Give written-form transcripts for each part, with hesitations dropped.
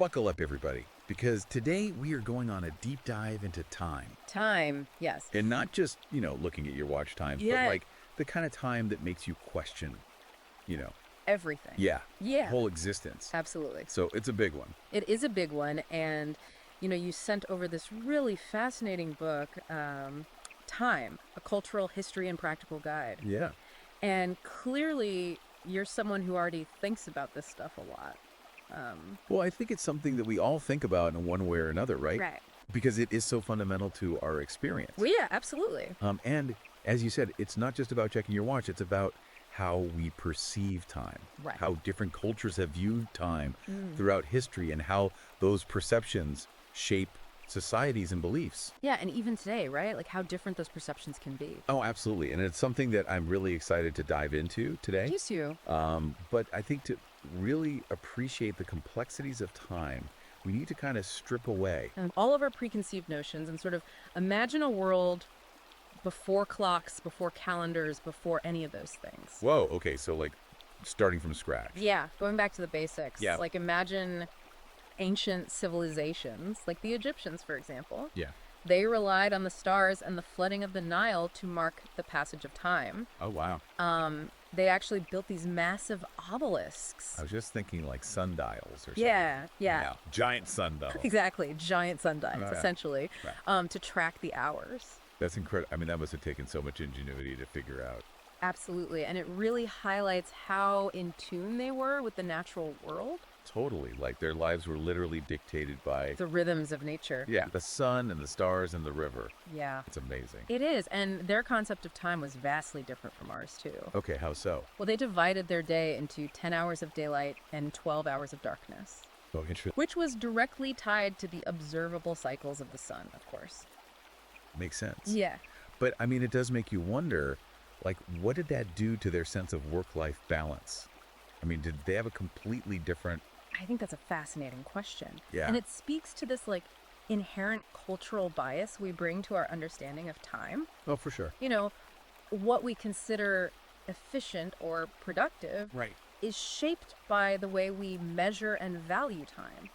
buckle up, everybody, because today we are going on a deep dive into time. Time, yes. And not just, looking at your watch times, but Yeah. like the kind of time that makes you question, you know, Everything. yeah, Yeah. whole existence. Absolutely. So it's a big one. It is a big one. And, you sent over this really fascinating book, Time, A Cultural History and Practical Guide. Yeah. And clearly, you're someone who already thinks about this stuff a lot. Well, I think it's something that we all think about in one way or another, right? Right. Because it is so fundamental to our experience. Well, yeah, absolutely. And as you said, it's not just about checking your watch, it's about how we perceive time, Right. how different cultures have viewed time throughout history, and how those perceptions shape societies and beliefs. Yeah, and even today, right? Like how different those perceptions can be. Oh, absolutely. And it's something that I'm really excited to dive into today. Used to. But I think to really appreciate the complexities of time, we need to kind of strip away. All of our preconceived notions and sort of imagine a world before clocks, before calendars, before any of those things. Whoa, okay, so like starting from scratch. Yeah, going back to the basics. Yeah. Like imagine ancient civilizations, like the Egyptians, for example. Yeah. They relied on the stars and the flooding of the Nile to mark the passage of time. Oh, wow. They actually built these massive obelisks. I was just thinking like sundials or something. Yeah, yeah. Giant sundial. Exactly, giant sundials, Yeah. essentially, Right. to track the hours. That's incredible. I mean, that must have taken so much ingenuity to figure out. Absolutely, and it really highlights how in tune they were with the natural world, Totally. Like their lives were literally dictated by, the rhythms of nature. yeah, the sun and the stars and the river. Yeah. It's amazing. It is, and their concept of time was vastly different from ours, too. Okay, how so? Well, they divided their day into 10 hours of daylight and 12 hours of darkness, Oh, interesting. which was directly tied to the observable cycles of the sun, of course. Makes sense. Yeah. But I mean, it does make you wonder, like, what did that do to their sense of work-life balance? I mean, did they have a completely different... I think that's a fascinating question. Yeah. And it speaks to this, like, inherent cultural bias we bring to our understanding of time. Oh, for sure. What we consider efficient or productive Right. is shaped by the way we measure and value time,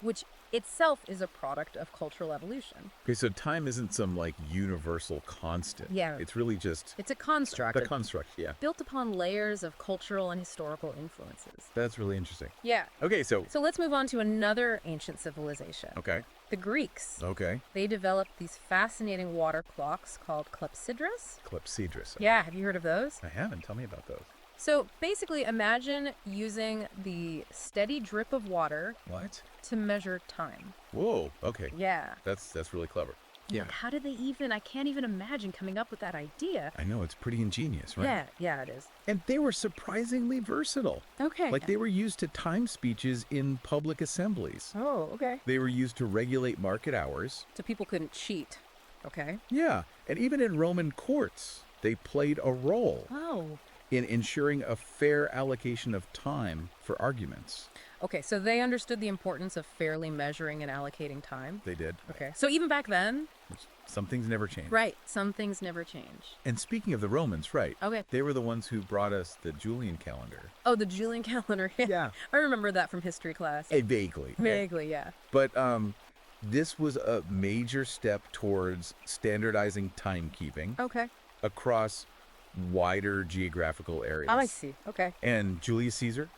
which itself is a product of cultural evolution. Okay, so time isn't some, like, universal constant. Yeah. It's really just It's a construct the construct, yeah. built upon layers of cultural and historical influences. That's really interesting. Yeah. Okay, so... So let's move on to another ancient civilization. Okay. The Greeks. Okay. They developed these fascinating water clocks called clepsydras. Clepsydras. Yeah, have you heard of those? I haven't. Tell me about those. So basically, imagine using the steady drip of water What? to measure time. Whoa, okay. Yeah. That's really clever. Yeah. Like, how did they I can't even imagine coming up with that idea. I know, it's pretty ingenious, right? Yeah, it is. And they were surprisingly versatile. Okay. Like, they were used to time speeches in public assemblies. Oh, okay. They were used to regulate market hours. So people couldn't cheat. Okay. Yeah, and even in Roman courts, they played a role Oh. in ensuring a fair allocation of time for arguments. Okay, so they understood the importance of fairly measuring and allocating time. They did. Okay. So even back then, Some things never change. right, some things never change. And speaking of the Romans, right. Okay. They were the ones who brought us the Julian calendar. Oh, the Julian calendar. Yeah. I remember that from history class. Vaguely. Vaguely, yeah. But this was a major step towards standardizing timekeeping Okay. across wider geographical areas. Oh, I see. Okay. And Julius Caesar,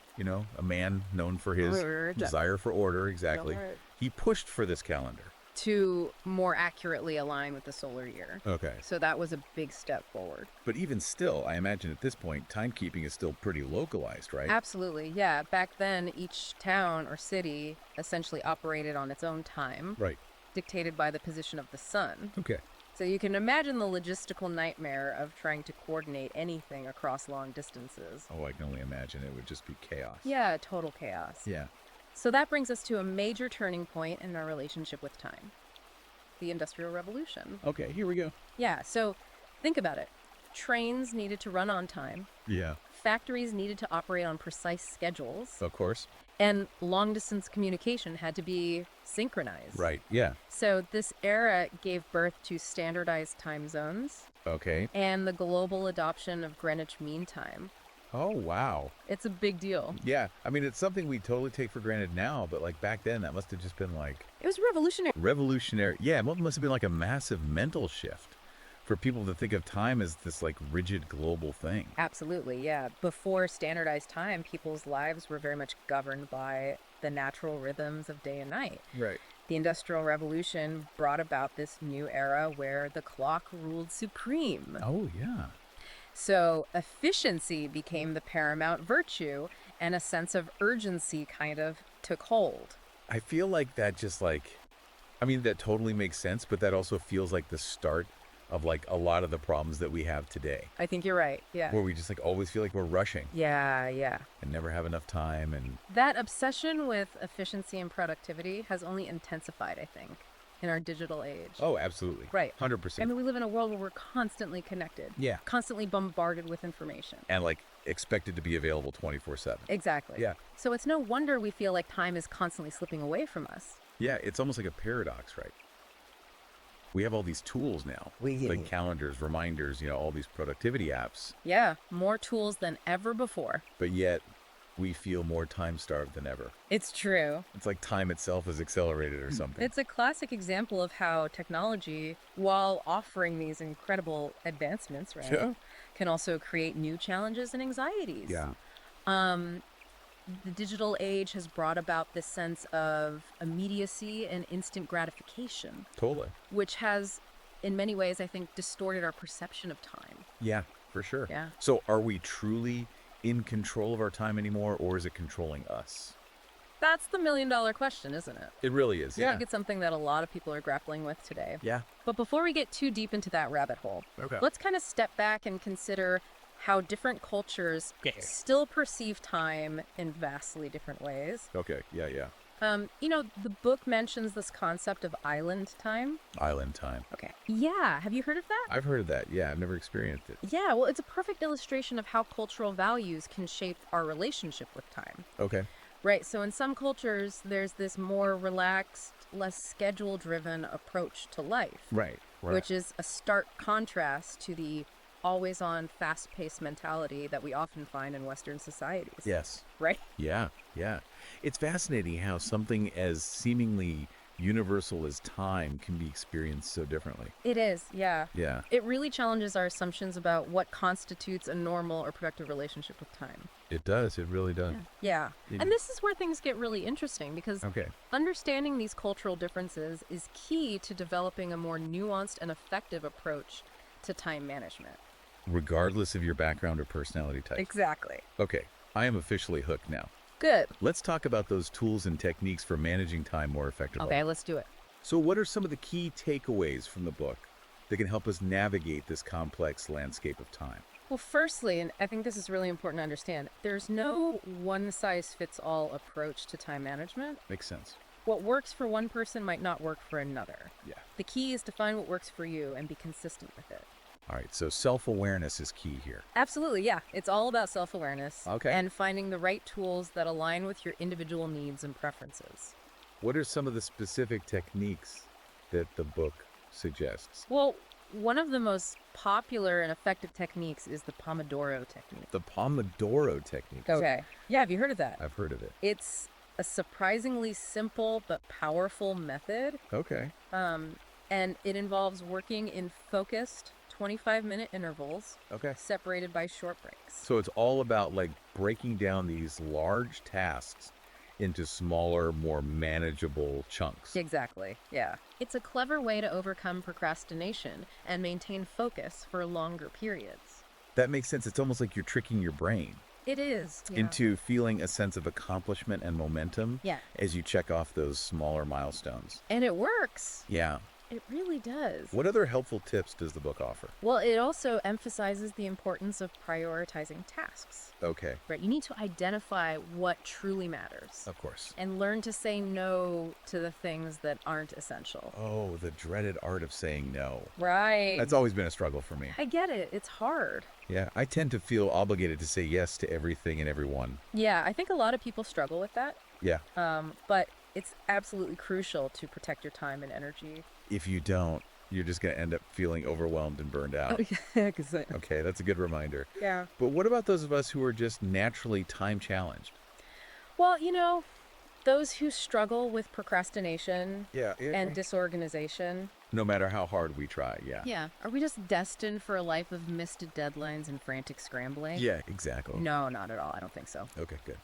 a man known for his Order. desire for order, exactly. Right. He pushed for this calendar. To more accurately align with the solar year. Okay. So that was a big step forward. But even still, I imagine at this point, timekeeping is still pretty localized, right? Absolutely, yeah. Back then, each town or city essentially operated on its own time, Right. dictated by the position of the sun. Okay. So you can imagine the logistical nightmare of trying to coordinate anything across long distances. Oh, I can only imagine it would just be chaos. Yeah, total chaos. Yeah. So that brings us to a major turning point in our relationship with time. The Industrial Revolution. Okay, here we go. Yeah, so think about it. Trains needed to run on time. Yeah. Factories needed to operate on precise schedules. Of course. And long-distance communication had to be synchronized. Right. Yeah. So this era gave birth to standardized time zones Okay. and the global adoption of Greenwich Mean Time, Oh, wow. It's a big deal. Yeah, I mean, it's something we totally take for granted now, but like back then, that must have just been like It was revolutionary. revolutionary. Yeah, it must have been like a massive mental shift for people to think of time as this like rigid global thing. Absolutely, yeah. Before standardized time, people's lives were very much governed by the natural rhythms of day and night. Right. The Industrial Revolution brought about this new era where the clock ruled supreme. Oh, yeah. So efficiency became the paramount virtue, and a sense of urgency kind of took hold. I feel like that just like, I mean, that totally makes sense, but that also feels like the start of like a lot of the problems that we have today, I think you're right, yeah. where we just like always feel like we're rushing Yeah. and never have enough time. And That obsession with efficiency and productivity has only intensified, I think, in our digital age. oh, absolutely. Right. 100%. I mean, we live in a world where we're constantly connected. Yeah. Constantly bombarded with information. And like expected to be available 24/7. Exactly. Yeah. So it's no wonder we feel like time is constantly slipping away from us. Yeah, it's almost like a paradox, right? We have all these tools now, like calendars, reminders, all these productivity apps, Yeah, more tools than ever before. but yet we feel more time starved than ever. It's true. It's like time itself is accelerated or something. It's a classic example of how technology, while offering these incredible advancements, right, Yeah. can also create new challenges and anxieties. Yeah. The digital age has brought about this sense of immediacy and instant gratification, Totally. which has, in many ways, I think, distorted our perception of time. Yeah, for sure. Yeah. So are we truly in control of our time anymore, or is it controlling us? That's the million-dollar question, isn't it? It really is. I Yeah. think it's something that a lot of people are grappling with today. Yeah. But before we get too deep into that rabbit hole, Okay. let's kind of step back and consider how different cultures still perceive time in vastly different ways. Okay. Yeah. The book mentions this concept of island time. Island time. Okay. Yeah. Have you heard of that? I've heard of that. Yeah, I've never experienced it. Yeah. Well, it's a perfect illustration of how cultural values can shape our relationship with time. Okay. Right. So in some cultures, there's this more relaxed, less schedule-driven approach to life. Right. Which is a stark contrast to the always-on, fast-paced mentality that we often find in Western societies. Yes. Right? Yeah. It's fascinating how something as seemingly universal as time can be experienced so differently. It is, yeah. Yeah. It really challenges our assumptions about what constitutes a normal or productive relationship with time. It does. It really does. Yeah. It- And this is where things get really interesting because Okay. understanding these cultural differences is key to developing a more nuanced and effective approach to time management. Regardless of your background or personality type. Exactly. Okay. I am officially hooked now. Good. Let's talk about those tools and techniques for managing time more effectively. Okay, let's do it. So what are some of the key takeaways from the book that can help us navigate this complex landscape of time? Well, firstly, and I think this is really important to understand, there's no one-size-fits-all approach to time management. Makes sense. What works for one person might not work for another. Yeah. The key is to find what works for you and be consistent with it. All right. So self-awareness is key here. Absolutely, yeah. It's all about self-awareness. Okay. And finding the right tools that align with your individual needs and preferences. What are some of the specific techniques that the book suggests? Well, one of the most popular and effective techniques is the Pomodoro technique. The Pomodoro technique. Okay. Yeah, have you heard of that? I've heard of it. It's a surprisingly simple but powerful method, Okay. and it involves working in focused 25-minute intervals Okay. separated by short breaks. So it's all about like breaking down these large tasks into smaller, more manageable chunks. Exactly, yeah. It's a clever way to overcome procrastination and maintain focus for longer periods. That makes sense. It's almost like you're tricking your brain It is. Yeah. into feeling a sense of accomplishment and momentum Yeah. as you check off those smaller milestones. And it works. Yeah. It really does. What other helpful tips does the book offer? Well, it also emphasizes the importance of prioritizing tasks. Okay. Right? You need to identify what truly matters. Of course. And learn to say no to the things that aren't essential. Oh, the dreaded art of saying no. Right. That's always been a struggle for me. I get it. It's hard. Yeah, I tend to feel obligated to say yes to everything and everyone. Yeah, I think a lot of people struggle with that. Yeah. But it's absolutely crucial to protect your time and energy. If you don't, You're just going to end up feeling overwhelmed and burned out. yeah, 'cause Okay, that's a good reminder. yeah. But what about those of us who are just naturally time challenged? Well, those who struggle with procrastination Yeah, and disorganization. no matter how hard we try, yeah. Yeah. Are we just destined for a life of missed deadlines and frantic scrambling? Yeah, exactly. No, not at all. I don't think so. Okay, good.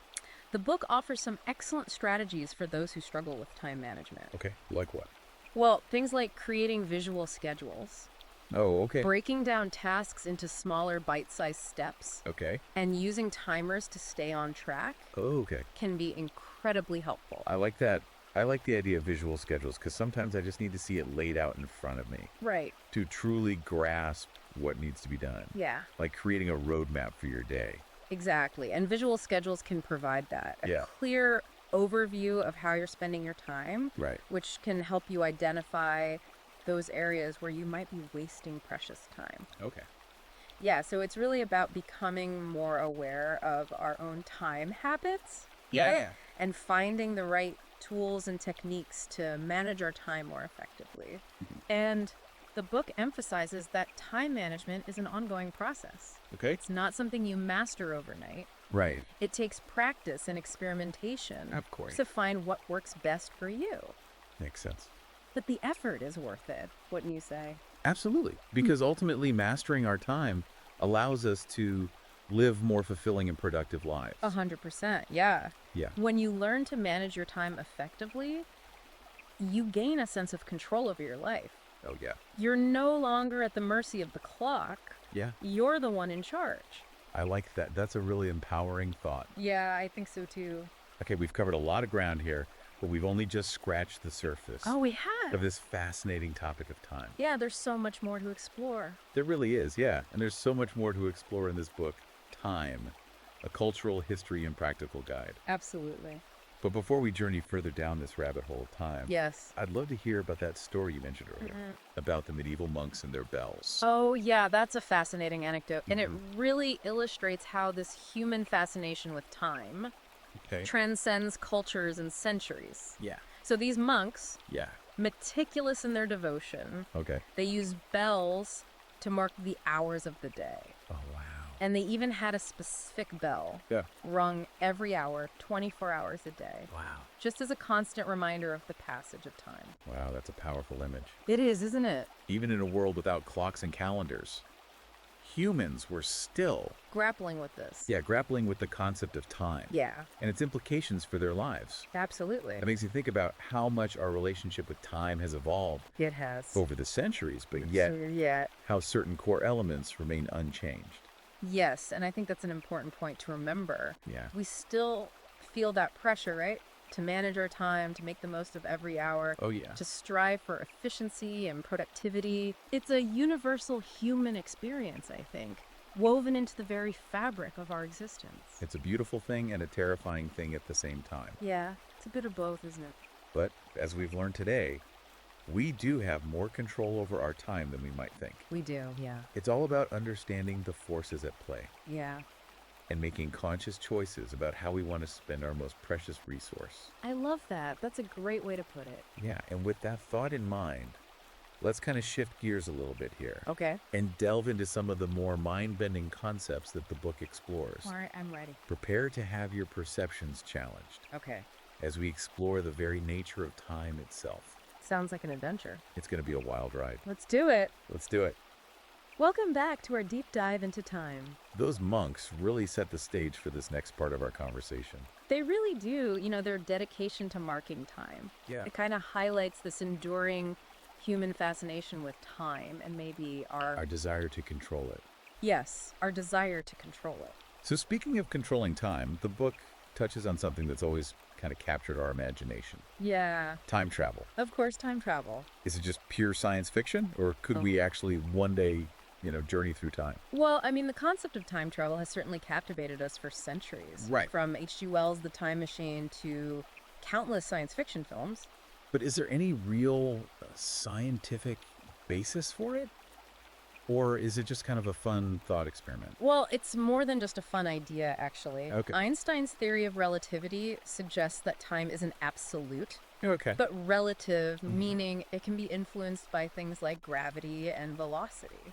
The book offers some excellent strategies for those who struggle with time management. Okay, like what? Well, things like creating visual schedules, Oh, okay. breaking down tasks into smaller bite-sized steps, Okay. and using timers to stay on track Oh, okay. can be incredibly helpful. I like that. I like the idea of visual schedules because sometimes I just need to see it laid out in front of me Right. to truly grasp what needs to be done. Yeah, Like creating a roadmap for your day. exactly. And visual schedules can provide that. A Yeah. clear overview of how you're spending your time, Right. which can help you identify those areas where you might be wasting precious time. Okay. Yeah, so it's really about becoming more aware of our own time habits. Yeah. And finding the right tools and techniques to manage our time more effectively. And the book emphasizes that time management is an ongoing process. Okay. It's not something you master overnight. Right. It takes practice and experimentation Of course. to find what works best for you. Makes sense. But the effort is worth it, wouldn't you say? Absolutely. Because ultimately mastering our time allows us to live more fulfilling and productive lives. 100%, yeah. Yeah. When you learn to manage your time effectively, you gain a sense of control over your life. Oh, yeah. You're no longer at the mercy of the clock. Yeah. You're the one in charge. I like that. That's a really empowering thought. Yeah, I think so too. Okay, we've covered a lot of ground here, but we've only just scratched the surface Oh, we have. of this fascinating topic of time. Yeah, there's so much more to explore. There really is, yeah. And there's so much more to explore in this book, Time, a cultural history and practical guide. Absolutely. But before we journey further down this rabbit hole of time, Yes. I'd love to hear about that story you mentioned earlier, about the medieval monks and their bells. Oh, yeah, that's a fascinating anecdote. And it really illustrates how this human fascination with time Okay. transcends cultures and centuries. Yeah. So these monks, Yeah. meticulous in their devotion, Okay. they use bells to mark the hours of the day. Oh, wow. And they even had a specific bell Yeah. rung every hour, 24 hours a day, Wow. just as a constant reminder of the passage of time. Wow, that's a powerful image. It is, isn't it? Even in a world without clocks and calendars, humans were still, Grappling with this. grappling with the concept of time Yeah, and its implications for their lives. absolutely. That makes you think about how much our relationship with time has evolved It has. over the centuries, but yet Yeah. how certain core elements remain unchanged. Yes, and I think that's an important point to remember. Yeah. We still feel that pressure, right? To manage our time, to make the most of every hour, Oh, yeah. to strive for efficiency and productivity. It's a universal human experience, I think, woven into the very fabric of our existence. It's a beautiful thing and a terrifying thing at the same time. Yeah, it's a bit of both, isn't it? But as we've learned today, we do have more control over our time than we might think. We do, yeah. It's all about understanding the forces at play Yeah. and making conscious choices about how we want to spend our most precious resource. I love that. That's a great way to put it. Yeah, and with that thought in mind, let's kind of shift gears a little bit here Okay. and delve into some of the more mind-bending concepts that the book explores. All right, I'm ready. Prepare to have your perceptions challenged Okay. as we explore the very nature of time itself. Sounds like an adventure. It's going to be a wild ride. Let's do it. Let's do it. Welcome back to our deep dive into time. Those monks really set the stage for this next part of our conversation. They really do, their dedication to marking time. Yeah. It kind of highlights this enduring human fascination with time and maybe Our desire to control it. yes, our desire to control it. So speaking of controlling time, the book touches on something that's always kind of captured our imagination. Yeah, Time travel. of course, time travel. Is it just pure science fiction, or could we actually one day, journey through time? Well, I mean, the concept of time travel has certainly captivated us for centuries. Right. From H.G. Wells' The Time Machine to countless science fiction films. But is there any real scientific basis for it? Or is it just kind of a fun thought experiment? Well, it's more than just a fun idea, actually. Okay. Einstein's theory of relativity suggests that time isn't absolute Okay. but relative, meaning it can be influenced by things like gravity and velocity.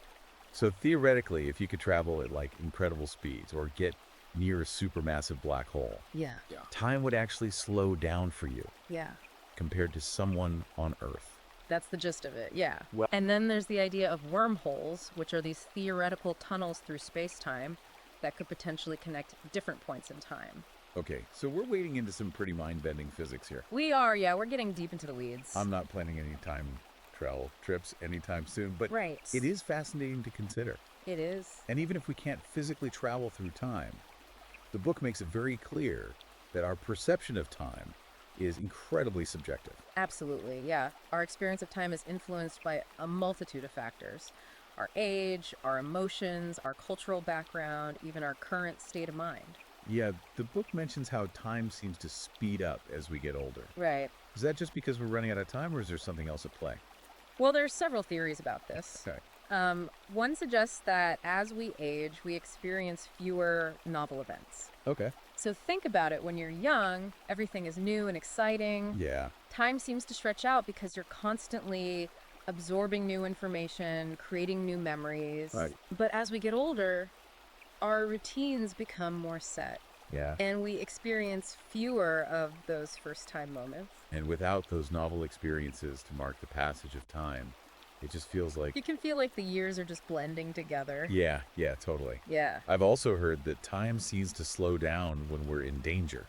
So theoretically, if you could travel at like incredible speeds or get near a supermassive black hole, Yeah. time would actually slow down for you Yeah. compared to someone on Earth. That's the gist of it, yeah. Well- And then there's the idea of wormholes, which are these theoretical tunnels through space-time that could potentially connect different points in time. Okay, so we're wading into some pretty mind-bending physics here. We are, yeah, we're getting deep into the weeds. I'm not planning any time travel trips anytime soon, but Right. it is fascinating to consider. It is. And even if we can't physically travel through time, the book makes it very clear that our perception of time is incredibly subjective. Absolutely, yeah. Our experience of time is influenced by a multitude of factors. Our age, our emotions, our cultural background, even our current state of mind. Yeah, the book mentions how time seems to speed up as we get older. Right. Is that just because we're running out of time, or is there something else at play? Well, there's several theories about this. Okay. One suggests that as we age, we experience fewer novel events. Okay. So think about it. When you're young, everything is new and exciting. Yeah. Time seems to stretch out because you're constantly absorbing new information, creating new memories. Right. But as we get older, our routines become more set, Yeah. and we experience fewer of those first-time moments. And without those novel experiences to mark the passage of time, it just feels like... You can feel like the years are just blending together. Yeah, totally. Yeah. I've also heard that time seems to slow down when we're in danger.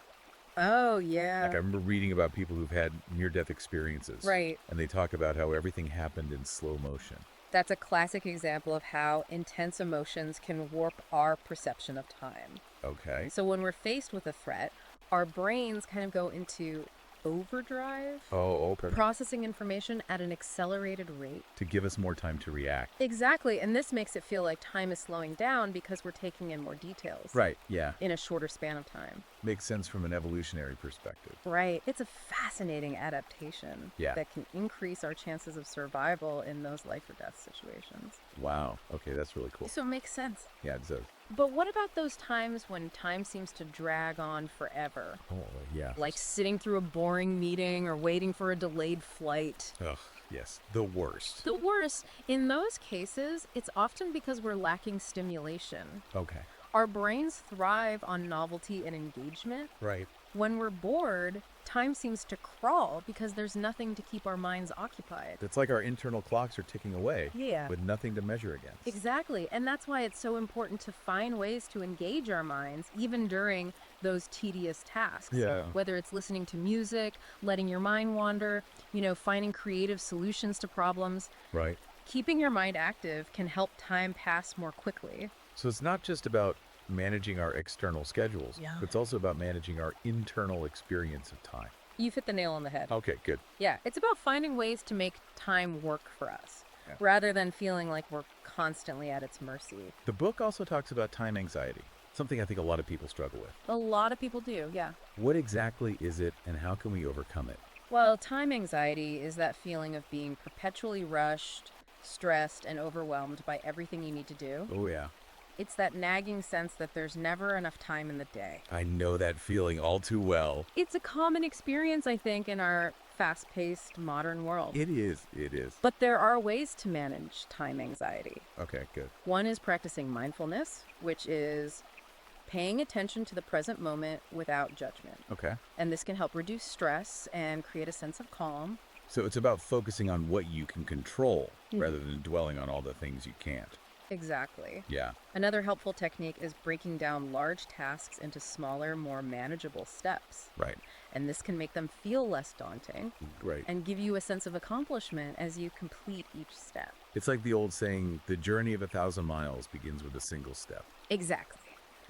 Oh, yeah. Like I remember reading about people who've had near-death experiences. Right. And they talk about how everything happened in slow motion. That's a classic example of how intense emotions can warp our perception of time. Okay. So when we're faced with a threat, our brains kind of go into overdrive, Oh, okay. processing information at an accelerated rate. To give us more time to react. Exactly, and this makes it feel like time is slowing down because we're taking in more details. Right, yeah. In a shorter span of time. Makes sense from an evolutionary perspective. Right. It's a fascinating adaptation Yeah. that can increase our chances of survival in those life or death situations. Wow. Okay, that's really cool. So it makes sense. Yeah, it does. But what about those times when time seems to drag on forever? Oh, yeah. Like sitting through a boring meeting or waiting for a delayed flight? Ugh, yes. The worst. The worst, in those cases, it's often because we're lacking stimulation. Okay. Our brains thrive on novelty and engagement. Right. When we're bored, time seems to crawl because there's nothing to keep our minds occupied. It's like our internal clocks are ticking away. Yeah. With nothing to measure against. Exactly. And that's why it's so important to find ways to engage our minds, even during those tedious tasks. Yeah. Whether it's listening to music, letting your mind wander, finding creative solutions to problems. Right. Keeping your mind active can help time pass more quickly. So it's not just about managing our external schedules. Yeah. It's also about managing our internal experience of time. You've hit the nail on the head. Okay, good. Yeah, it's about finding ways to make time work for us, Yeah. rather than feeling like we're constantly at its mercy. The book also talks about time anxiety, something I think a lot of people struggle with. A lot of people do, yeah. What exactly is it, and how can we overcome it? Well, time anxiety is that feeling of being perpetually rushed, stressed, and overwhelmed by everything you need to do. Oh, yeah. It's that nagging sense that there's never enough time in the day. I know that feeling all too well. It's a common experience, I think, in our fast-paced modern world. It is. It is. But there are ways to manage time anxiety. Okay, good. One is practicing mindfulness, which is paying attention to the present moment without judgment. Okay. And this can help reduce stress and create a sense of calm. So it's about focusing on what you can control rather than dwelling on all the things you can't. Exactly. Yeah. Another helpful technique is breaking down large tasks into smaller, more manageable steps. Right. And this can make them feel less daunting Right. and give you a sense of accomplishment as you complete each step. It's like the old saying, the journey of 1,000 miles begins with a single step. Exactly.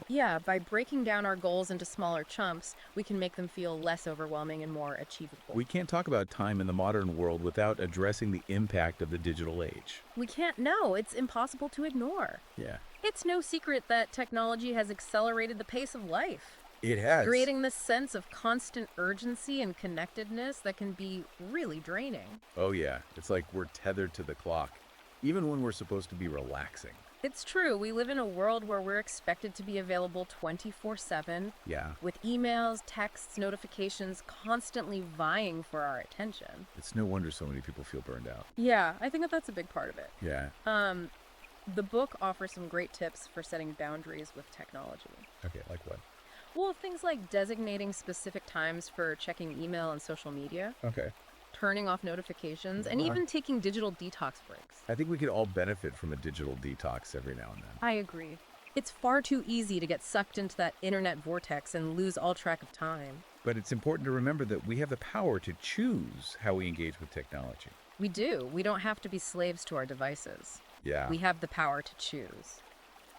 Yeah, by breaking down our goals into smaller chunks, we can make them feel less overwhelming and more achievable. We can't talk about time in the modern world without addressing the impact of the digital age. We can't know. It's impossible to ignore. Yeah. It's no secret that technology has accelerated the pace of life, It has. creating this sense of constant urgency and connectedness that can be really draining. Oh, yeah. It's like we're tethered to the clock, even when we're supposed to be relaxing. It's true. We live in a world where we're expected to be available 24/7, Yeah, with emails, texts, notifications constantly vying for our attention. it's no wonder so many people feel burned out. Yeah, I think that that's a big part of it. Yeah. The book offers some great tips for setting boundaries with technology. Okay, like what? Well, things like designating specific times for checking email and social media, Okay. turning off notifications, and even taking digital detox breaks. I think we could all benefit from a digital detox every now and then. I agree. It's far too easy to get sucked into that internet vortex and lose all track of time. But it's important to remember that we have the power to choose how we engage with technology. We do. We don't have to be slaves to our devices. Yeah. We have the power to choose.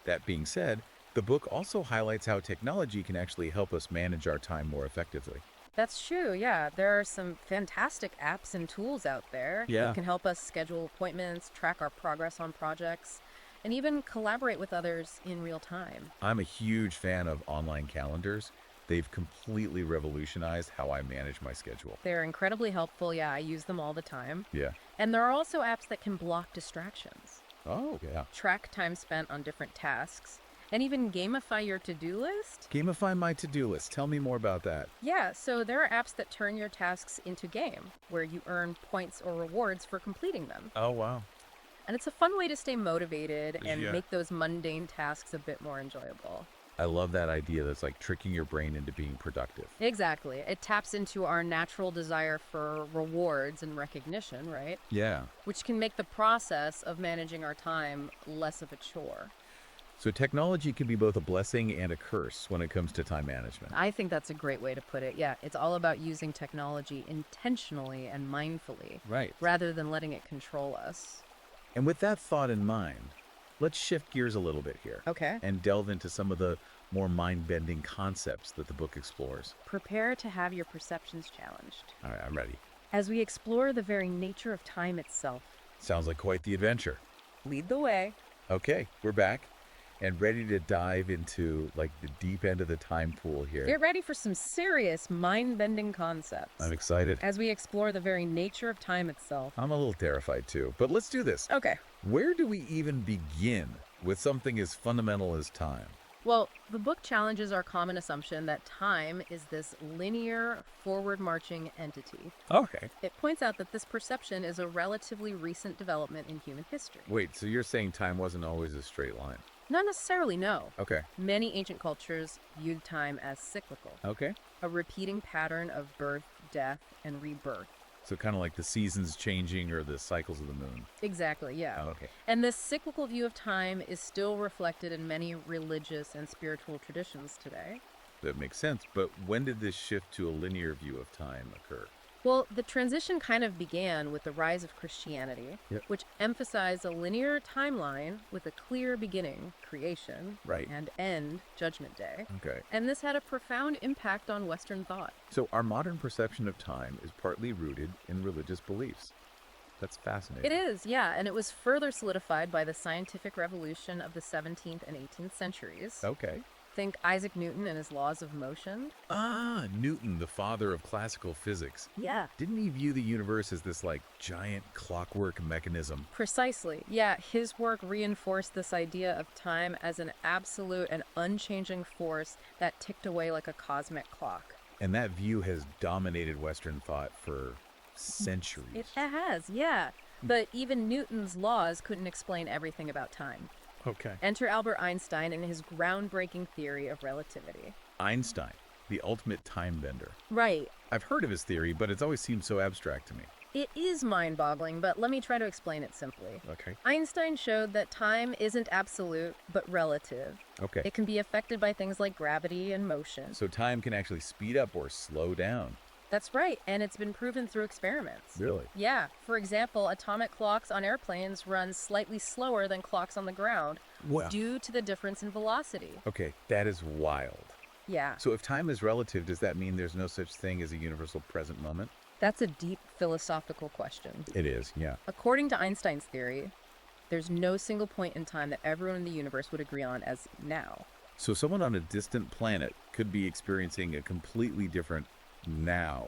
That being said, the book also highlights how technology can actually help us manage our time more effectively. That's true, yeah. There are some fantastic apps and tools out there Yeah. that can help us schedule appointments, track our progress on projects, and even collaborate with others in real time. I'm a huge fan of online calendars. They've completely revolutionized how I manage my schedule. They're incredibly helpful, yeah, I use them all the time. Yeah. And there are also apps that can block distractions, Oh, yeah. track time spent on different tasks, and even gamify your to-do list. Gamify my to-do list. Tell me more about that. Yeah, so there are apps that turn your tasks into game, where you earn points or rewards for completing them. Oh, wow. And it's a fun way to stay motivated and Yeah. make those mundane tasks a bit more enjoyable. I love that idea that's like tricking your brain into being productive. Exactly. It taps into our natural desire for rewards and recognition, right? Yeah. Which can make the process of managing our time less of a chore. So technology can be both a blessing and a curse when it comes to time management. I think that's a great way to put it. Yeah, it's all about using technology intentionally and mindfully, Right. rather than letting it control us. And with that thought in mind, let's shift gears a little bit here Okay. and delve into some of the more mind-bending concepts that the book explores. Prepare to have your perceptions challenged All right, I'm ready. as we explore the very nature of time itself. Sounds like quite the adventure. Lead the way. Okay, we're back and ready to dive into like the deep end of the time pool here. Get ready for some serious mind-bending concepts I'm excited. as we explore the very nature of time itself. I'm a little terrified too, but let's do this. Okay. Where do we even begin with something as fundamental as time? Well, the book challenges our common assumption that time is this linear, forward-marching entity. Okay. It points out that this perception is a relatively recent development in human history. Wait, so you're saying time wasn't always a straight line? Not necessarily, no. Okay. Many ancient cultures viewed time as cyclical, Okay. a repeating pattern of birth, death, and rebirth. So kind of like the seasons changing or the cycles of the moon. Exactly, yeah. Oh, okay. And this cyclical view of time is still reflected in many religious and spiritual traditions today. That makes sense. But when did this shift to a linear view of time occur? Well, the transition kind of began with the rise of Christianity, Yep. which emphasized a linear timeline with a clear beginning, creation, Right. and end, Judgment Day. Okay. And this had a profound impact on Western thought. So our modern perception of time is partly rooted in religious beliefs. That's fascinating. It is, yeah, and it was further solidified by the scientific revolution of the 17th and 18th centuries. Okay. Think Isaac Newton and his laws of motion. Ah, Newton, the father of classical physics. Yeah. Didn't he view the universe as this like giant clockwork mechanism? Precisely. Yeah, his work reinforced this idea of time as an absolute and unchanging force that ticked away like a cosmic clock. And that view has dominated Western thought for centuries. It has, yeah. But even Newton's laws couldn't explain everything about time. Okay. Enter Albert Einstein and his groundbreaking theory of relativity. Einstein, the ultimate time bender. Right. I've heard of his theory, but it's always seemed so abstract to me. It is mind-boggling, but let me try to explain it simply. Okay. Einstein showed that time isn't absolute, but relative. Okay. It can be affected by things like gravity and motion. So time can actually speed up or slow down. That's right, and it's been proven through experiments. Really? Yeah, for example, atomic clocks on airplanes run slightly slower than clocks on the ground Wow. due to the difference in velocity. Okay, that is wild. Yeah, So if time is relative, does that mean there's no such thing as a universal present moment? that's a deep philosophical question. It is, yeah. According to Einstein's theory, there's no single point in time that everyone in the universe would agree on as now. So someone on a distant planet could be experiencing a completely different now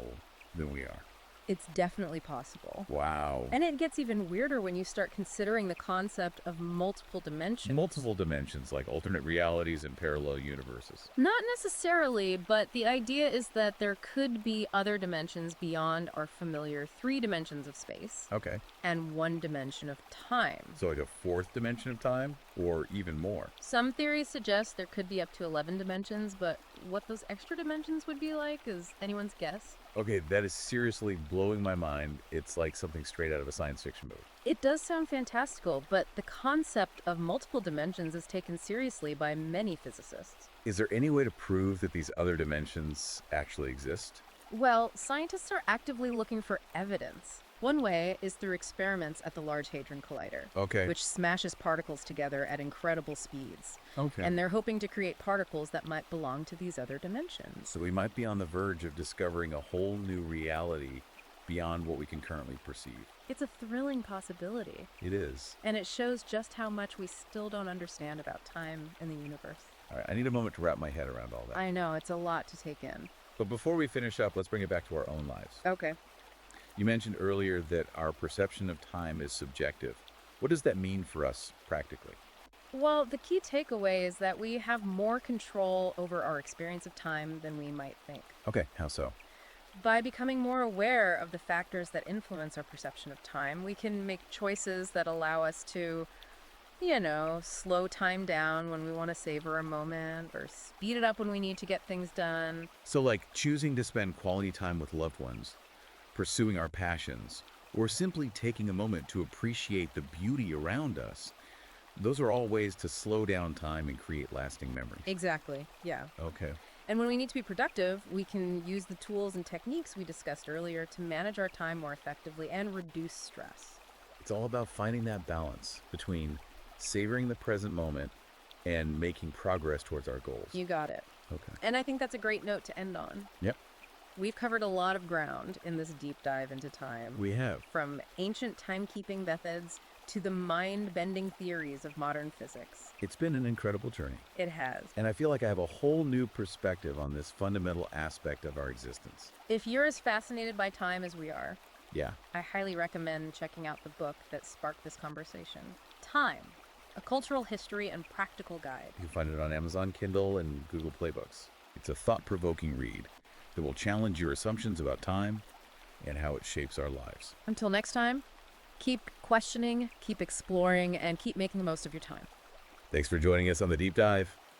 than we are. It's definitely possible. Wow. And it gets even weirder when you start considering the concept of multiple dimensions. Multiple dimensions, like alternate realities and parallel universes. Not necessarily, but the idea is that there could be other dimensions beyond our familiar 3 dimensions of space Okay. and 1 dimension of time. So like a 4th dimension of time, or even more. Some theories suggest there could be up to 11 dimensions, but what those extra dimensions would be like is anyone's guess. Okay, that is seriously blowing my mind. It's like something straight out of a science fiction movie. It does sound fantastical, but the concept of multiple dimensions is taken seriously by many physicists. Is there any way to prove that these other dimensions actually exist? Well, scientists are actively looking for evidence. One way is through experiments at the Large Hadron Collider, Okay. which smashes particles together at incredible speeds. Okay. And they're hoping to create particles that might belong to these other dimensions. So we might be on the verge of discovering a whole new reality beyond what we can currently perceive. It's a thrilling possibility, It is. and it shows just how much we still don't understand about time and the universe. All right, I need a moment to wrap my head around all that. I know, it's a lot to take in. But before we finish up, let's bring it back to our own lives. Okay. You mentioned earlier that our perception of time is subjective. What does that mean for us practically? Well, the key takeaway is that we have more control over our experience of time than we might think. Okay, how so? By becoming more aware of the factors that influence our perception of time, we can make choices that allow us to, slow time down when we want to savor a moment or speed it up when we need to get things done. So like choosing to spend quality time with loved ones, pursuing our passions, or simply taking a moment to appreciate the beauty around us. Those are all ways to slow down time and create lasting memories. Exactly, yeah. Okay. And when we need to be productive, we can use the tools and techniques we discussed earlier to manage our time more effectively and reduce stress. It's all about finding that balance between savoring the present moment and making progress towards our goals. You got it. Okay. And I think that's a great note to end on. Yep, We've covered a lot of ground in this deep dive into time. we have. From ancient timekeeping methods to the mind-bending theories of modern physics. It's been an incredible journey. It has. And I feel like I have a whole new perspective on this fundamental aspect of our existence. If you're as fascinated by time as we are, Yeah. I highly recommend checking out the book that sparked this conversation. Time, A Cultural History and Practical Guide. You can find it on Amazon Kindle and Google Play Books. It's a thought-provoking read that will challenge your assumptions about time and how it shapes our lives. Until next time, keep questioning, keep exploring, and keep making the most of your time. Thanks for joining us on The Deep Dive.